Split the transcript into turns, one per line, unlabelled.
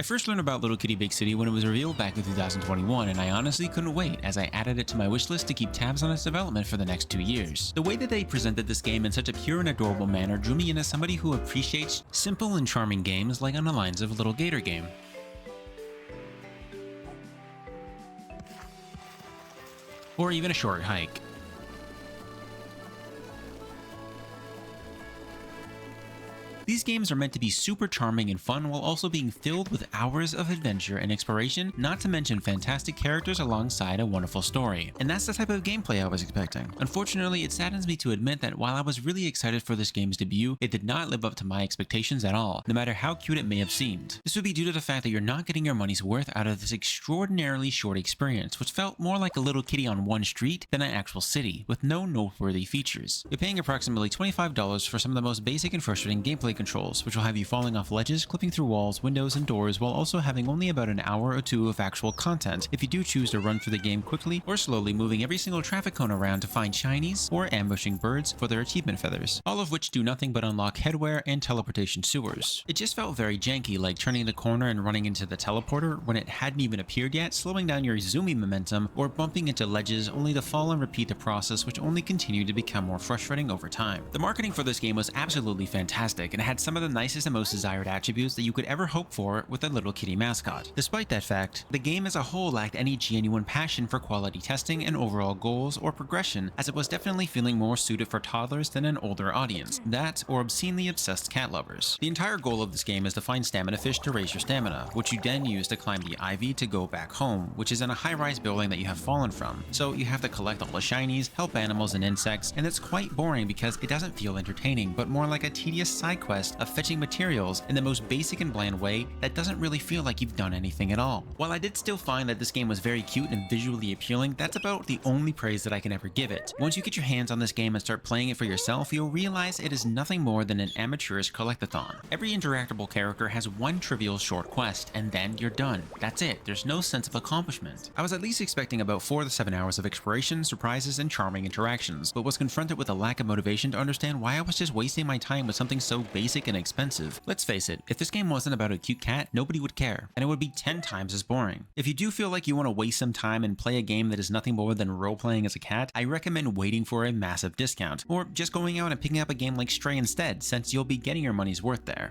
I first learned about Little Kitty Big City when it was revealed back in 2021, and I honestly couldn't wait as I added it to my wishlist to keep tabs on its development for the next 2 years. The way that they presented this game in such a pure and adorable manner drew me in as somebody who appreciates simple and charming games like on the lines of Little Gator Game. Or even a short hike. These games are meant to be super charming and fun while also being filled with hours of adventure and exploration, not to mention fantastic characters alongside a wonderful story. And that's the type of gameplay I was expecting. Unfortunately, it saddens me to admit that while I was really excited for this game's debut, it did not live up to my expectations at all, no matter how cute it may have seemed. This would be due to the fact that you're not getting your money's worth out of this extraordinarily short experience, which felt more like a little kitty on one street than an actual city, with no noteworthy features. You're paying approximately $25 for some of the most basic and frustrating gameplay controls, which will have you falling off ledges, clipping through walls, windows, and doors, while also having only about an hour or two of actual content if you do choose to run through the game quickly or slowly, moving every single traffic cone around to find shinies or ambushing birds for their achievement feathers, all of which do nothing but unlock headwear and teleportation sewers. It just felt very janky, like turning the corner and running into the teleporter when it hadn't even appeared yet, slowing down your zooming momentum, or bumping into ledges only to fall and repeat the process, which only continued to become more frustrating over time. The marketing for this game was absolutely fantastic and had some of the nicest and most desired attributes that you could ever hope for with a little kitty mascot. Despite that fact, the game as a whole lacked any genuine passion for quality testing and overall goals or progression, as it was definitely feeling more suited for toddlers than an older audience, that or obscenely obsessed cat lovers. The entire goal of this game is to find stamina fish to raise your stamina, which you then use to climb the ivy to go back home, which is in a high-rise building that you have fallen from. So you have to collect all the shinies, help animals and insects, and it's quite boring because it doesn't feel entertaining, but more like a tedious side quest of fetching materials in the most basic and bland way that doesn't really feel like you've done anything at all. While I did still find that this game was very cute and visually appealing, that's about the only praise that I can ever give it. Once you get your hands on this game and start playing it for yourself, you'll realize it is nothing more than an amateurish collectathon. Every interactable character has one trivial short quest, and then you're done. That's it. There's no sense of accomplishment. I was at least expecting about 4 to 7 hours of exploration, surprises, and charming interactions, but was confronted with a lack of motivation to understand why I was just wasting my time with something so basic and expensive. Let's face it, if this game wasn't about a cute cat, nobody would care, and it would be 10 times as boring. If you do feel like you want to waste some time and play a game that is nothing more than role-playing as a cat, I recommend waiting for a massive discount, or just going out and picking up a game like Stray instead, since you'll be getting your money's worth there.